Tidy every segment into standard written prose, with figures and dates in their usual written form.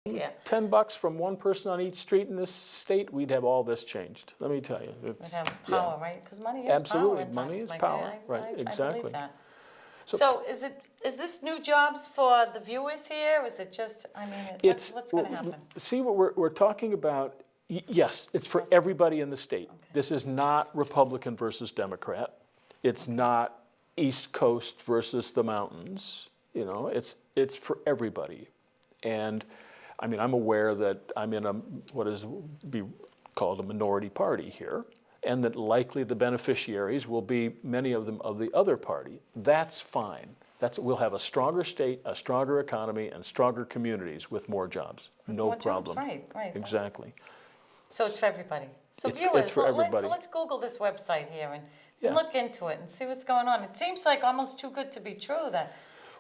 Yeah. $10 from one person on each street in this state, we'd have all this changed. Let me tell you. We'd It's- have yeah. power, right? Because money is Absolutely. power at Money times, is Mike. power. Right, I exactly. believe that. So- So is this new jobs for the viewers here? Is it just, I mean, what's going to happen? See what we're talking about? Yes, it's for everybody in the state. Okay. This is not Republican versus Democrat. It's not East Coast versus the mountains. You know, it's for everybody. And I mean, I'm aware that I'm in what is be called a minority party here, and that likely the beneficiaries will be many of them of the other party. That's fine. We'll have a stronger state, a stronger economy, and stronger communities with more jobs. No More problem. jobs, right. Exactly. So it's for everybody. So It's viewers, for everybody. let's Google this website here and Yeah. look into it and see what's going on. It seems like almost too good to be true that,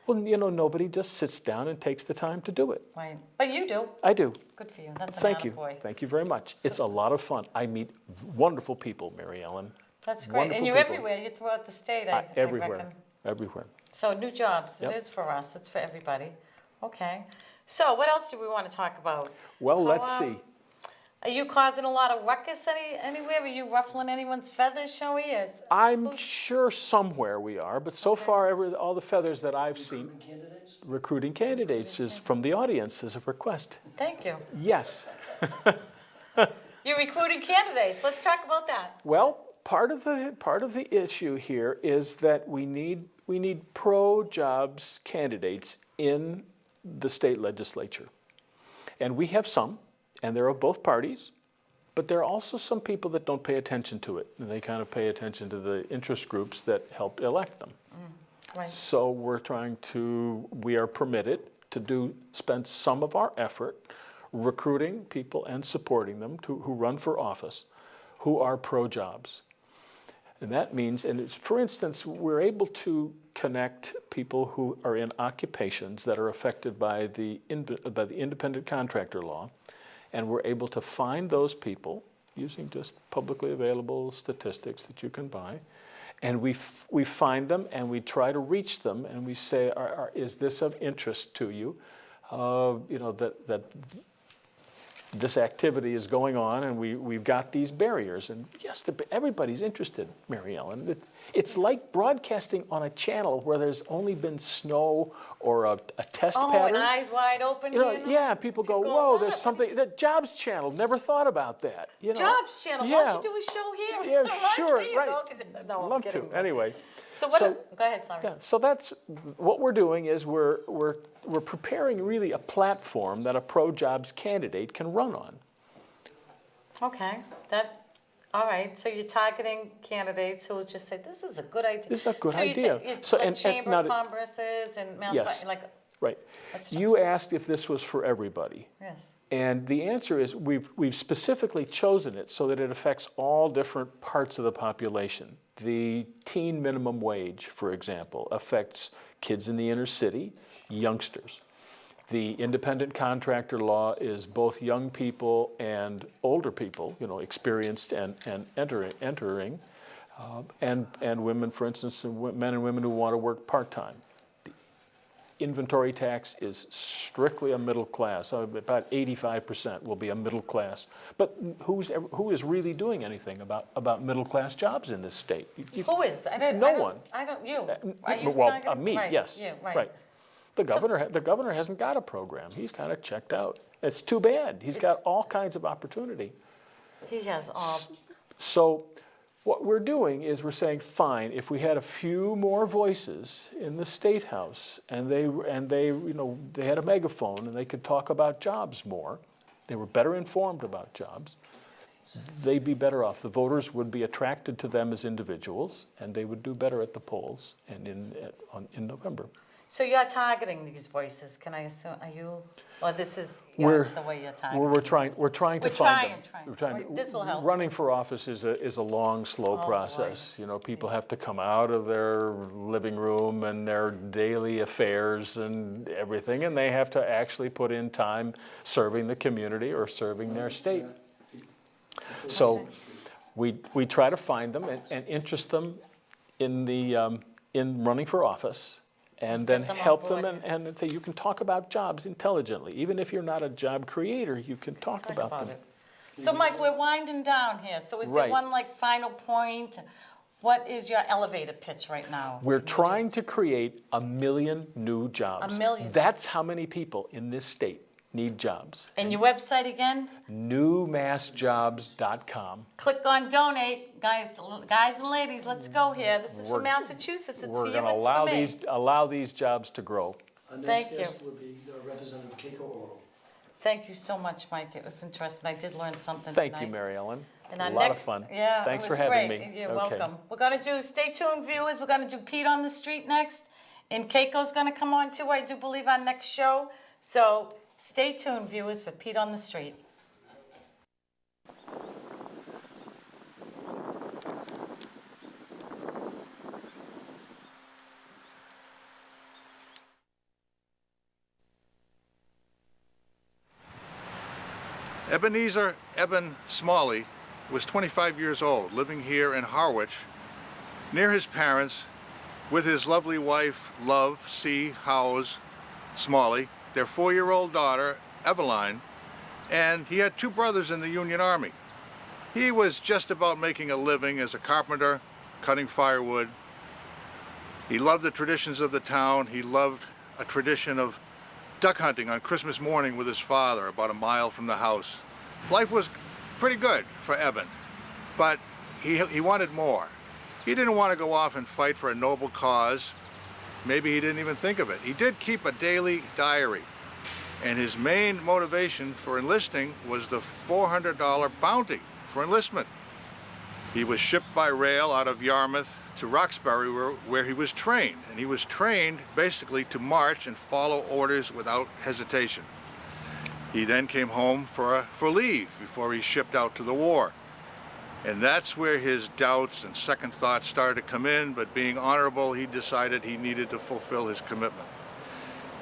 Well, you know, nobody just sits down and takes the time to do it. right? But you do. I do. Good for you. That's an Thank you. attaboy. Thank you very much. It's a lot of fun. I meet wonderful people, Mary Ellen. That's great. Wonderful And you're people. everywhere. You're throughout the state, I Everywhere. reckon. Everywhere. So new jobs, Yep. it is for us, it's for everybody. Okay. So what else do we want to talk about? Well, How, let's see. Are you causing a lot of ruckus anywhere? Are you ruffling anyone's feathers, Joey? I'm sure somewhere we are, but so far, all the feathers that I've seen, Recruitment candidates? recruiting candidates is from the audience as a request. Thank you. Yes. You're recruiting candidates. Let's talk about that. Well, part of the issue here is that we need pro-jobs candidates in the state legislature. And we have some, and they're of both parties, but there are also some people that don't pay attention to it. And they kind of pay attention to the interest groups that help elect them. Right. So we are permitted to spend some of our effort recruiting people and supporting them who run for office, who are pro-jobs. And that means, for instance, we're able to connect people who are in occupations that are affected by the independent contractor law, and we're able to find those people using just publicly available statistics that you can buy, and we find them and we try to reach them, and we say, is this of interest to you? You know, that this activity is going on, and we've got these barriers. And yes, everybody's interested, Mary Ellen. It's like broadcasting on a channel where there's only been snow or a test pattern. And eyes wide open. You know, yeah, people go, whoa, there's something. The Jobs Channel, never thought about that. You know? Jobs Channel, why don't you do a show here? Yeah, Right, sure, here you right. go. No, I'm Love kidding. to. Anyway. So go ahead, sorry. Yeah, so that's what we're doing is we're preparing really a platform that a pro-jobs candidate can run on. Okay, all right, so you're targeting candidates who will just say, this is a good idea. This is a good So idea. So And Chamber now of Commerce's and Mass, Yes. like, Right. let's You asked if this was for everybody. yes. And the answer is we've specifically chosen it so that it affects all different parts of the population. The teen minimum wage, for example, affects kids in the inner city, youngsters. The independent contractor law is both young people and older people, you know, experienced and entering, and women, for instance, men and women who want to work part-time. Inventory tax is strictly a middle class. So about 85% will be a middle class. But who is really doing anything about middle class jobs in this state? Who is? No one. I don't, you. Are you Well, targeting? me, Right, yes. you, right. The governor hasn't got a program. He's kind of checked out. It's too bad. He's got all kinds of opportunity. He has all, So what we're doing is we're saying, fine, if we had a few more voices in the State House and they you know, they had a megaphone and they could talk about jobs more, they were better informed about jobs, they'd be better off. The voters would be attracted to them as individuals, and they would do better at the polls and in November. so you're targeting these voices, can I assume, are you, or this is the way you're targeting? We're trying to We're find them. trying. We're trying Right, this will help. Running for office is a long, slow Oh, process. boy. You know, people have to come out of their living room and their daily affairs and everything, and they have to actually put in time serving the community or serving their state. So we try to find them and interest them in running for office. and then Get them on help them board. and say, you can talk about jobs intelligently. Even if you're not a job creator, you can talk Talk about about them. it. So Mike, we're winding down here. So is there Right. one like final point? What is your elevator pitch right now? We're Can you trying just- to create 1 million new jobs. 1 million. That's how many people in this state need jobs. And your website again? Newmassjobs.com. Click on donate. Guys and ladies, let's go here. This is for We're- Massachusetts. It's for We're you, going to it's for me. allow these jobs to grow. Our next Thank you. guest would be Representative Keiko Oro. Thank you so much, Mike. It was interesting. I did learn something Thank tonight. you, Mary Ellen. And A our lot next, of fun. Yeah, Thanks it for was having great. me. You're Okay. welcome. We're gonna do, stay tuned, viewers. We're gonna do Pete on the Street next, and Keiko's gonna come on too. I do believe our next show. So stay tuned, viewers, for Pete on the Street. Ebenezer Eben Smalley was 25 years old, living here in Harwich, near his parents, with his lovely wife, Love C. Howes Smalley, their 4-year-old daughter, Eveline, and he had 2 brothers in the Union Army. He was just about making a living as a carpenter, cutting firewood. He loved the traditions of the town. He loved a tradition of duck hunting on Christmas morning with his father about a mile from the house. Life was pretty good for Eben, but he wanted more. He didn't want to go off and fight for a noble cause. Maybe he didn't even think of it. He did keep a daily diary, and his main motivation for enlisting was the $400 bounty for enlistment. He was shipped by rail out of Yarmouth to Roxbury where he was trained, and he was trained basically to march and follow orders without hesitation. He then came home for leave before he shipped out to the war. And that's where his doubts and second thoughts started to come in, but being honorable, he decided he needed to fulfill his commitment.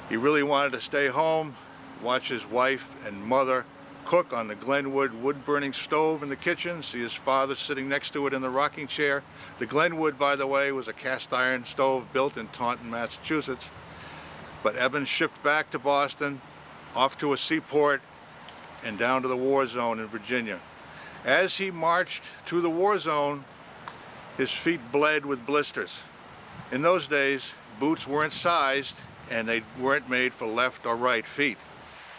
He really wanted to stay home, watch his wife and mother cook on the Glenwood wood-burning stove in the kitchen, see his father sitting next to it in the rocking chair. The Glenwood, by the way, was a cast iron stove built in Taunton, Massachusetts. But Eben shipped back to Boston, off to a seaport, and down to the war zone in Virginia. As he marched to the war zone, his feet bled with blisters. In those days, boots weren't sized, and they weren't made for left or right feet.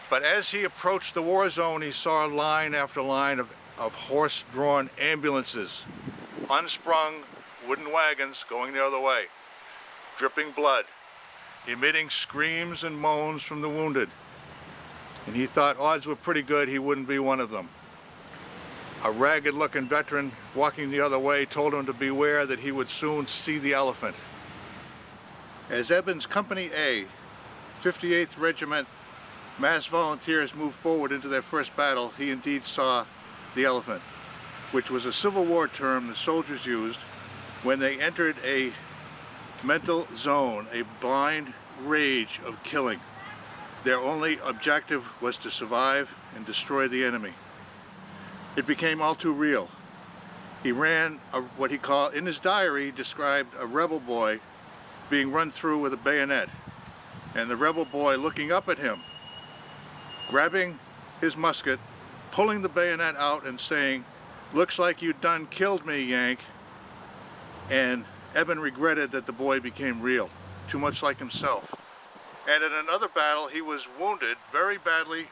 But as he approached the war zone, he saw line after line of horse-drawn ambulances, unsprung wooden wagons going the other way, dripping blood, emitting screams and moans from the wounded. And he thought odds were pretty good he wouldn't be one of them. A ragged-looking veteran walking the other way told him to beware that he would soon see the elephant. As Eben's Company A, 58th Regiment mass volunteers moved forward into their first battle, he indeed saw the elephant, which was a Civil War term the soldiers used when they entered a mental zone, a blind rage of killing. Their only objective was to survive and destroy the enemy. It became all too real. He ran what he called, in his diary, he described a rebel boy being run through with a bayonet, and the rebel boy looking up at him, grabbing his musket, pulling the bayonet out and saying, "Looks like you done killed me, Yank." And Eben regretted that the boy became real, too much like himself. And in another battle, he was wounded very badly,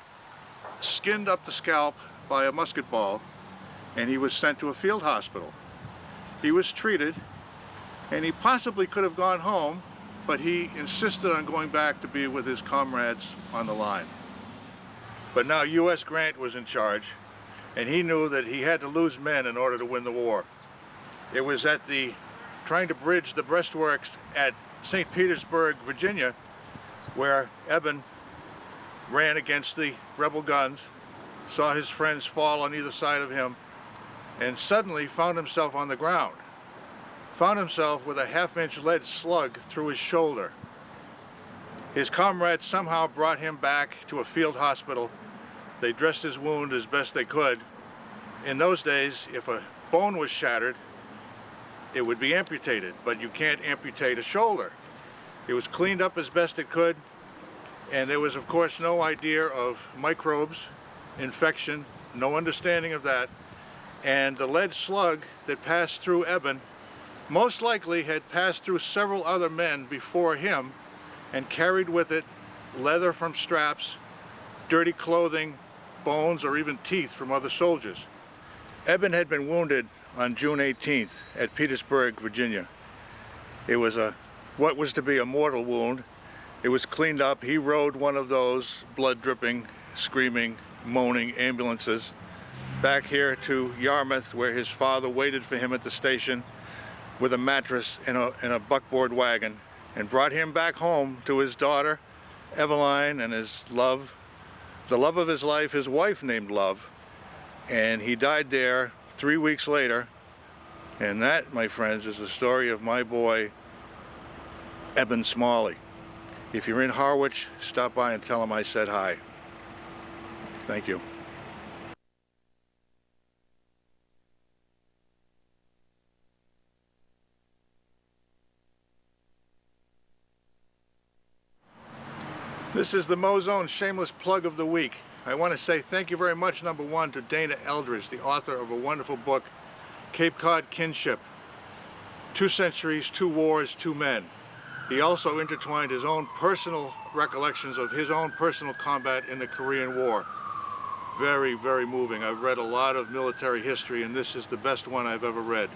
skinned up the scalp by a musket ball, and he was sent to a field hospital. He was treated, and he possibly could have gone home, but he insisted on going back to be with his comrades on the line. But now U.S. Grant was in charge, and he knew that he had to lose men in order to win the war. It was at trying to bridge the breastworks at St. Petersburg, Virginia, where Eben ran against the rebel guns, saw his friends fall on either side of him, and suddenly found himself on the ground. Found himself with a half-inch lead slug through his shoulder. His comrades somehow brought him back to a field hospital. They dressed his wound as best they could. In those days, if a bone was shattered, it would be amputated, but you can't amputate a shoulder. It was cleaned up as best it could, and there was, of course, no idea of microbes, infection, no understanding of that. And the lead slug that passed through Eben most likely had passed through several other men before him and carried with it leather from straps, dirty clothing, bones, or even teeth from other soldiers. Eben had been wounded on June 18th at Petersburg, Virginia. It was what was to be a mortal wound. It was cleaned up. He rode one of those blood dripping, screaming, moaning ambulances back here to Yarmouth, where his father waited for him at the station with a mattress in a buckboard wagon, and brought him back home to his daughter, Eveline, and his love, the love of his life, his wife named Love. And he died there 3 weeks later. And that, my friends, is the story of my boy, Eben Smalley. If you're in Harwich, stop by and tell him I said hi. Thank you. This is the Mozone Shameless Plug of the Week. I want to say thank you very much, number one, to Dana Eldridge, the author of a wonderful book, Cape Cod Kinship, 2 Centuries, 2 Wars, 2 Men. He also intertwined his own personal recollections of his own personal combat in the Korean War. Very, very moving. I've read a lot of military history, and this is the best one I've ever read.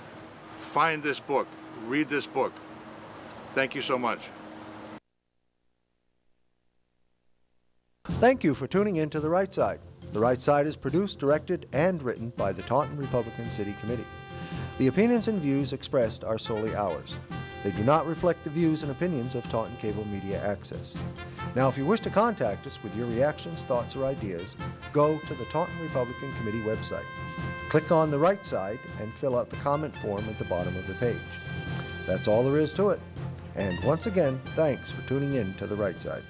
Find this book. Read this book. Thank you so much. Thank you for tuning in to The Right Side. The Right Side is produced, directed, and written by the Taunton Republican City Committee. The opinions and views expressed are solely ours. They do not reflect the views and opinions of Taunton Cable Media Access. Now, if you wish to contact us with your reactions, thoughts, or ideas, go to the Taunton Republican Committee website. Click on The Right Side and fill out the comment form at the bottom of the page. That's all there is to it. And once again, thanks for tuning in to The Right Side.